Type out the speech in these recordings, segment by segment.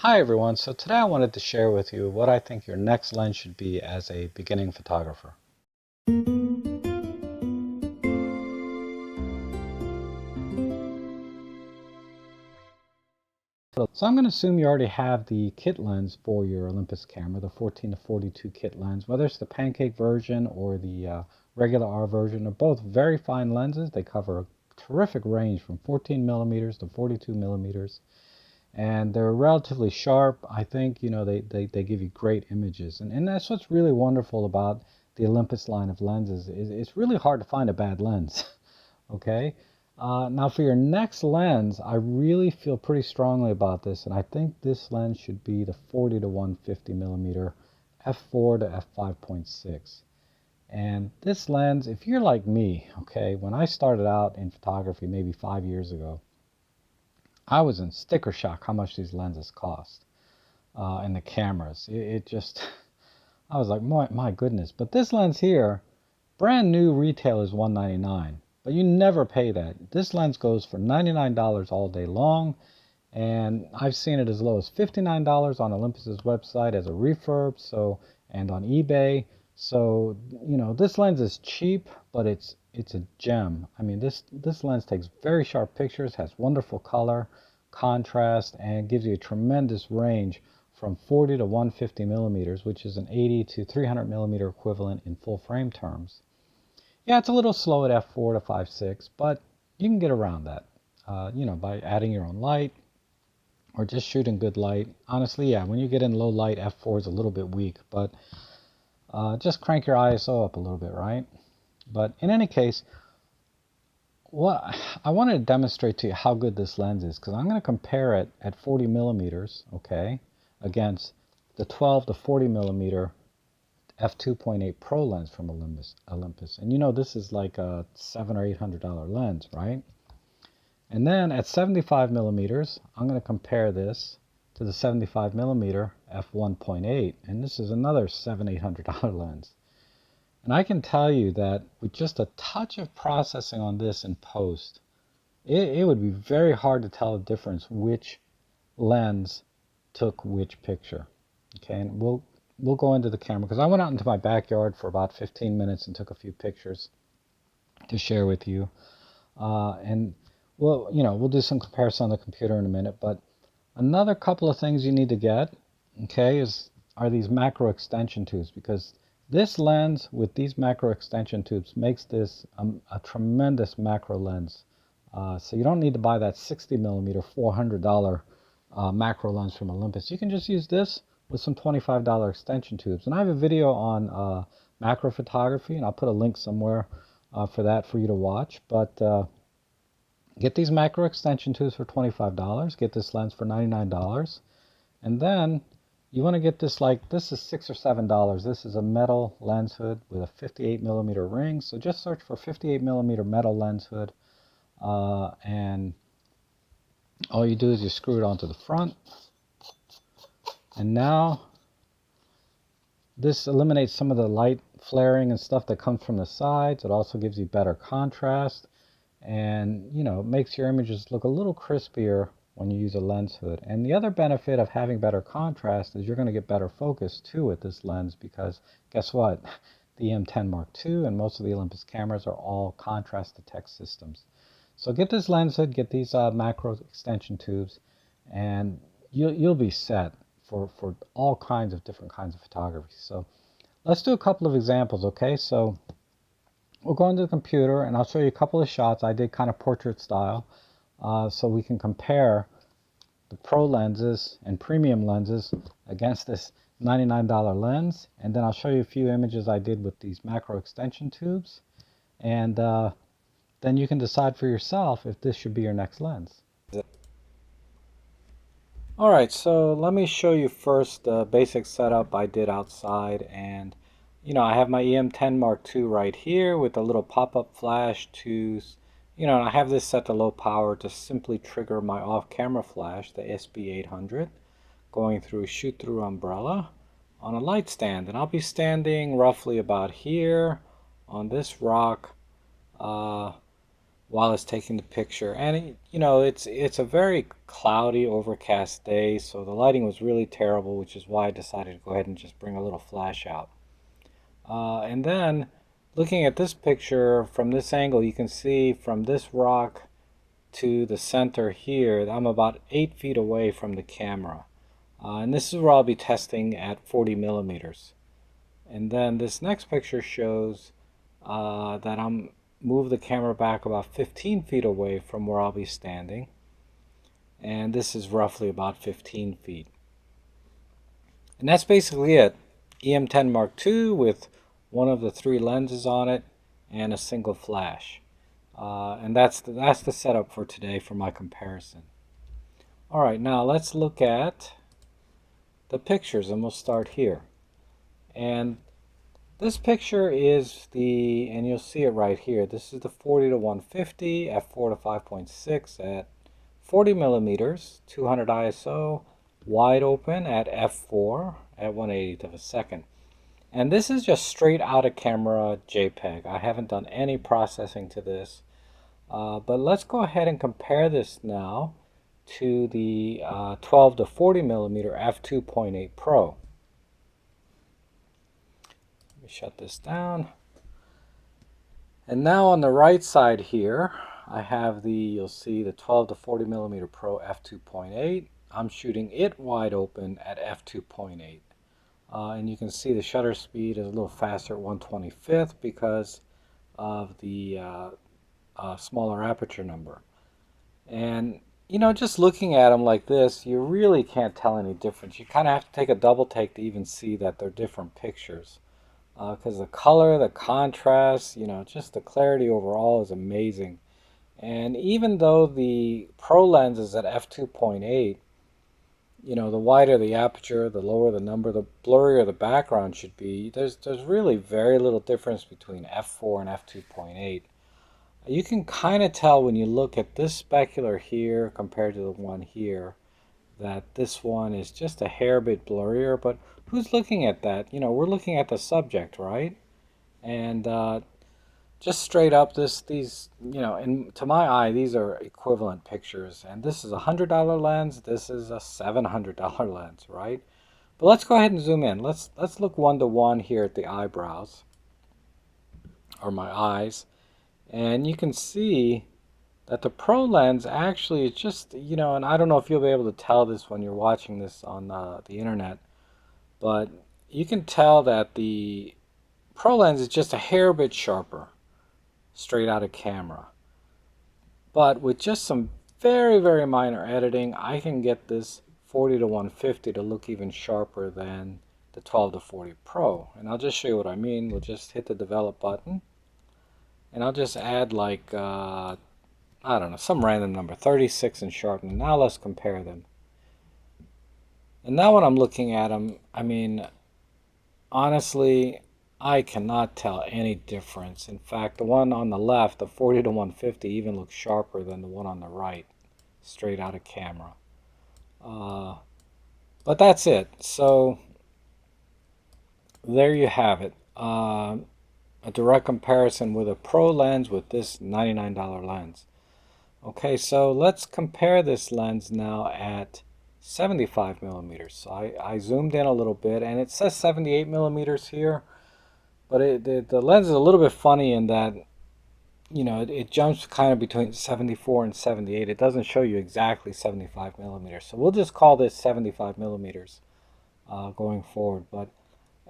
Hi everyone, so today I wanted to share with you what I think your next lens should be as a beginning photographer. So I'm going to assume you already have the kit lens for your Olympus camera, the 14-42 kit lens, whether it's the pancake version or the regular R version. They're both very fine lenses. They cover a terrific range from 14 millimeters to 42 millimeters. And they're relatively sharp. I think, they give you great images. And that's what's really wonderful about the Olympus line of lenses. It's really hard to find a bad lens, okay? Now for your next lens, I really feel pretty strongly about this, and I think this lens should be the 40 to 150 millimeter f4 to f5.6. And this lens, if you're like me, okay, when I started out in photography maybe 5 years ago, I was in sticker shock how much these lenses cost and the cameras. It just, I was like, my goodness. But this lens here, brand new retail is $199, but you never pay that. This lens goes for $99 all day long, and I've seen it as low as $59 on Olympus's website as a refurb, and on eBay. So, this lens is cheap, but it's a gem. I mean, this lens takes very sharp pictures, has wonderful color, contrast, and gives you a tremendous range from 40 to 150 millimeters, which is an 80 to 300 millimeter equivalent in full frame terms. Yeah, it's a little slow at f4 to 5.6, but you can get around that, by adding your own light or just shooting good light. Honestly, yeah, when you get in low light, f4 is a little bit weak, but just crank your ISO up a little bit, right? But in any case, what I wanted to demonstrate to you how good this lens is, because I'm going to compare it at 40 millimeters, okay, against the 12 to 40 millimeter f2.8 Pro lens from Olympus. And this is like a $700 or $800 lens, right? And then at 75 millimeters, I'm going to compare this to the 75 millimeter f1.8, and this is another $700, $800 lens. And I can tell you that with just a touch of processing on this in post, it would be very hard to tell the difference which lens took which picture. Okay, and we'll go into the camera because I went out into my backyard for about 15 minutes and took a few pictures to share with you. And we'll do some comparison on the computer in a minute. But another couple of things you need to get, okay, are these macro extension tubes, because this lens with these macro extension tubes makes this a tremendous macro lens. So you don't need to buy that 60 millimeter $400 macro lens from Olympus. You can just use this with some $25 extension tubes. And I have a video on macro photography, and I'll put a link somewhere for that for you to watch. But get these macro extension tubes for $25. Get this lens for $99. And then you want to get this, this is $6 or $7. This is a metal lens hood with a 58 millimeter ring. So just search for 58 millimeter metal lens hood. And all you do is you screw it onto the front. And now this eliminates some of the light flaring and stuff that comes from the sides. It also gives you better contrast. And, it makes your images look a little crispier when you use a lens hood. And the other benefit of having better contrast is you're going to get better focus too with this lens, because guess what? The EM10 Mark II and most of the Olympus cameras are all contrast detect systems. So get this lens hood, get these macro extension tubes, and you'll be set for all kinds of different kinds of photography. So let's do a couple of examples, okay? So we'll go into the computer and I'll show you a couple of shots. I did kind of portrait style. So we can compare the Pro lenses and premium lenses against this $99 lens. And then I'll show you a few images I did with these macro extension tubes. And then you can decide for yourself if this should be your next lens. All right, so let me show you first the basic setup I did outside. And I have my EM10 Mark II right here with a little pop-up flash to, I have this set to low power to simply trigger my off-camera flash, the SB800, going through shoot-through umbrella on a light stand. And I'll be standing roughly about here on this rock while it's taking the picture. And it's a very cloudy, overcast day, so the lighting was really terrible, which is why I decided to go ahead and just bring a little flash out. And then looking at this picture from this angle, you can see from this rock to the center here, I'm about 8 feet away from the camera. And this is where I'll be testing at 40 millimeters. And then this next picture shows that I'm move the camera back about 15 feet away from where I'll be standing. And this is roughly about 15 feet. And that's basically it. EM10 Mark II with one of the 3 lenses on it and a single flash. And that's the setup for today for my comparison. All right, now let's look at the pictures, and we'll start here. And this picture is and you'll see it right here, this is the 40 to 150 f4 to 5.6 at 40 millimeters, 200 ISO, wide open at f4 at 1/80th of a second. And this is just straight out of camera JPEG. I haven't done any processing to this. But let's go ahead and compare this now to the 12 to 40 millimeter f2.8 Pro. Let me shut this down. And now on the right side here, I have you'll see the 12 to 40 millimeter Pro f2.8. I'm shooting it wide open at f2.8. And you can see the shutter speed is a little faster at 1/25th because of the smaller aperture number. And just looking at them like this, you really can't tell any difference. You kind of have to take a double take to even see that they're different pictures. Because the color, the contrast, just the clarity overall is amazing. And even though the Pro lens is at f2.8, the wider the aperture, the lower the number, the blurrier the background should be. There's really very little difference between f4 and f2.8. You can kind of tell when you look at this specular here compared to the one here that this one is just a hair bit blurrier, but who's looking at that? We're looking at the subject, right? And just straight up, these, and to my eye, these are equivalent pictures. And this is a $100 lens. This is a $700 lens, right? But let's go ahead and zoom in. Let's look 1-to-1 here at the eyebrows, or my eyes. And you can see that the Pro lens actually is just, and I don't know if you'll be able to tell this when you're watching this on the internet, but you can tell that the Pro lens is just a hair bit sharper, straight out of camera. But with just some very, very minor editing, I can get this 40 to 150 to look even sharper than the 12 to 40 Pro. And I'll just show you what I mean. We'll just hit the develop button. And I'll just add like, I don't know, some random number, 36 in sharpening. Now let's compare them. And now when I'm looking at them, I mean, honestly, I cannot tell any difference. In fact, the one on the left, the 40 to 150, even looks sharper than the one on the right, straight out of camera. But that's it. So there you have it. A direct comparison with a Pro lens with this $99 lens. Okay, so let's compare this lens now at 75 millimeters. So I zoomed in a little bit, and it says 78 millimeters here, but the lens is a little bit funny in that, it jumps kind of between 74 and 78. It doesn't show you exactly 75 millimeters. So we'll just call this 75 millimeters going forward. But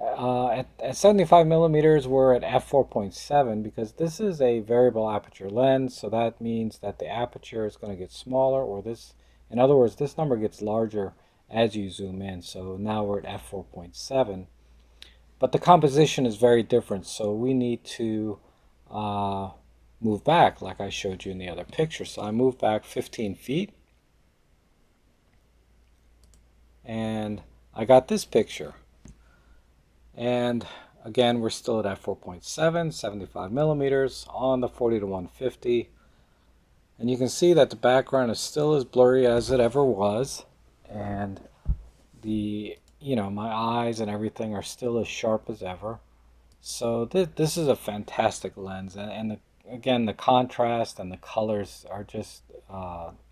at 75 millimeters, we're at f4.7 because this is a variable aperture lens. So that means that the aperture is going to get smaller, or in other words, this number gets larger as you zoom in. So now we're at f4.7. But the composition is very different. So we need to move back like I showed you in the other picture. So I moved back 15 feet. And I got this picture. And again, we're still at f4.7, 75 millimeters on the 40 to 150. And you can see that the background is still as blurry as it ever was. And my eyes and everything are still as sharp as ever. So this is a fantastic lens. And again, the contrast and the colors are just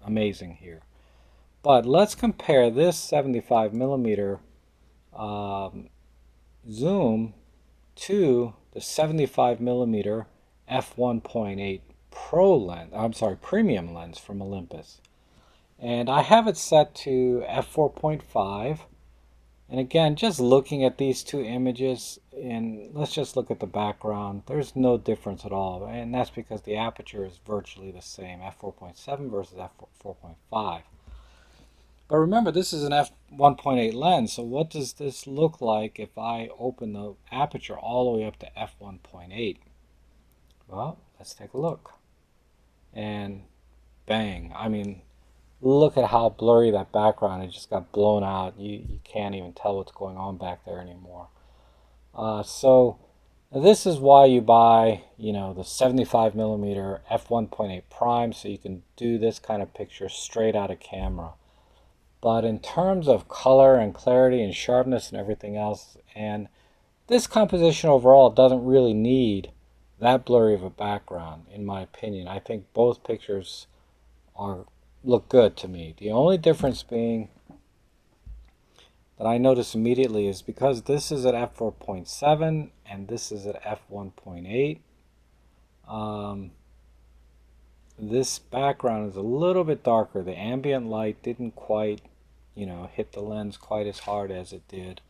amazing here. But let's compare this 75 millimeter zoom to the 75 millimeter f1.8 Pro lens, I'm sorry, premium lens from Olympus. And I have it set to f4.5. And again, just looking at these two images, and let's just look at the background, there's no difference at all. And that's because the aperture is virtually the same, f4.7 versus f4.5. But remember, this is an f1.8 lens, so what does this look like if I open the aperture all the way up to f1.8? Well, let's take a look. And bang, I mean, look at how blurry that background, it just got blown out. You can't even tell what's going on back there anymore. So this is why you buy, the 75 millimeter f1.8 prime, so you can do this kind of picture straight out of camera. But in terms of color and clarity and sharpness and everything else, and this composition overall doesn't really need that blurry of a background, in my opinion. I think both pictures look good to me. The only difference being that I notice immediately is because this is at f4.7 and this is at f1.8, this background is a little bit darker. The ambient light didn't quite, hit the lens quite as hard as it did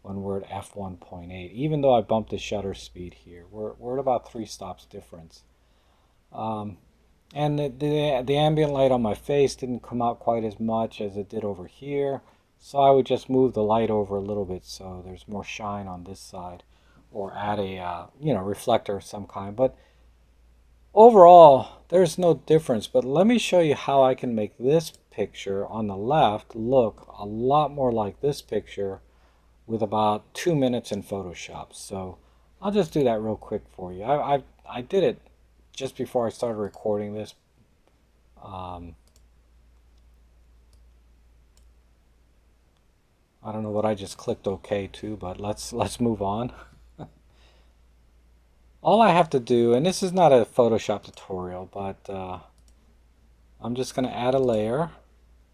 when we're at f1.8. Even though I bumped the shutter speed here, we're at about 3 stops difference. And the ambient light on my face didn't come out quite as much as it did over here. So I would just move the light over a little bit so there's more shine on this side, or add a reflector of some kind. But overall, there's no difference. But let me show you how I can make this picture on the left look a lot more like this picture with about 2 minutes in Photoshop. So I'll just do that real quick for you. I did it just before I started recording this. I don't know what I just clicked OK to, but let's move on. All I have to do, and this is not a Photoshop tutorial, but I'm just going to add a layer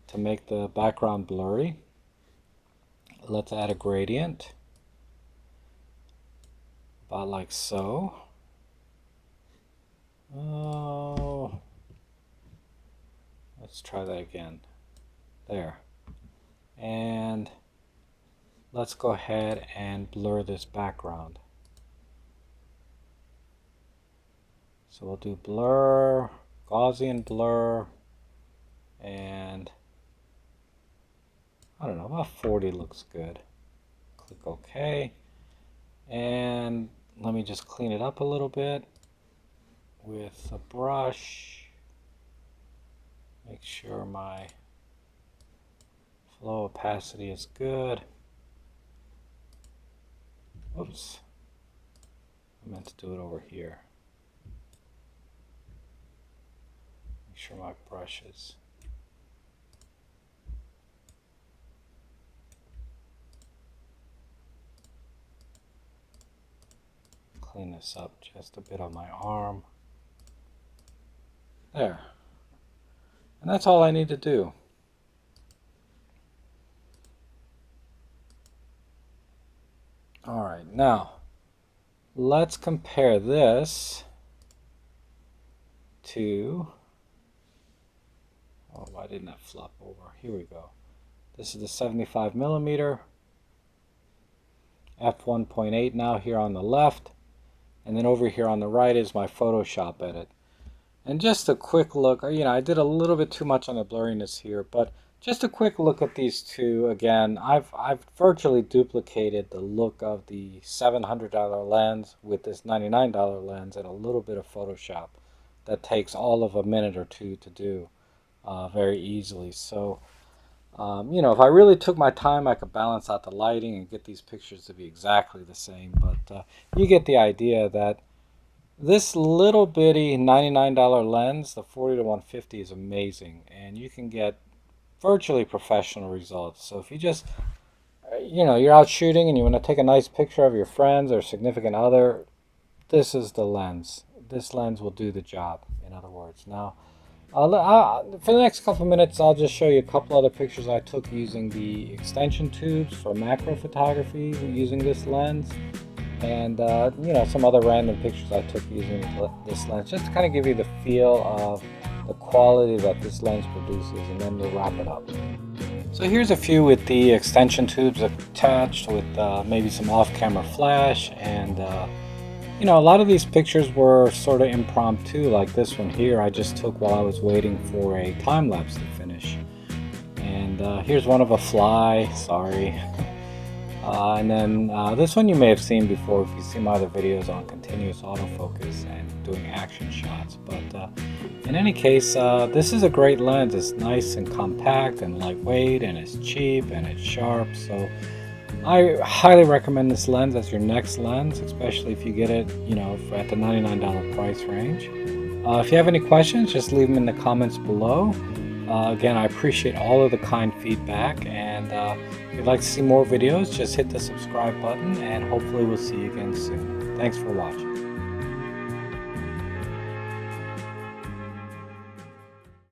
to make the background blurry. Let's add a gradient, about like so. Oh, let's try that again. There. And let's go ahead and blur this background. So we'll do blur, Gaussian blur, and I don't know, about 40 looks good. Click OK. And let me just clean it up a little bit with a brush. Make sure my flow opacity is good. Oops. I meant to do it over here. Make sure my brush is clean this up just a bit on my arm. There. And that's all I need to do. Alright, now let's compare this to, oh, why didn't that flop over? Here we go. This is the 75 millimeter f1.8 now here on the left, and then over here on the right is my Photoshop edit. And just a quick look, I did a little bit too much on the blurriness here, but just a quick look at these two. Again, I've virtually duplicated the look of the $700 lens with this $99 lens and a little bit of Photoshop. That takes all of a minute or two to do very easily. So, if I really took my time, I could balance out the lighting and get these pictures to be exactly the same. But you get the idea that this little bitty $99 lens, the 40-150, is amazing, and you can get virtually professional results. So if you just, you're out shooting and you want to take a nice picture of your friends or significant other, this is the lens. this lens will do the job, in other words. Now, for the next couple of minutes, I'll just show you a couple other pictures I took using the extension tubes for macro photography using this lens, and some other random pictures I took using this lens, just to kind of give you the feel of the quality that this lens produces, and then we'll wrap it up. So here's a few with the extension tubes attached with maybe some off-camera flash, and a lot of these pictures were sort of impromptu, like this one here I just took while I was waiting for a time-lapse to finish. And here's one of a fly, sorry. And then this one you may have seen before if you see my other videos on continuous autofocus and doing action shots. But in any case, this is a great lens. It's nice and compact and lightweight, and it's cheap and it's sharp. So I highly recommend this lens as your next lens, especially if you get it, at the $99 price range. If you have any questions, just leave them in the comments below. Again, I appreciate all of the kind feedback, and if you'd like to see more videos, just hit the subscribe button, and hopefully we'll see you again soon. Thanks for watching.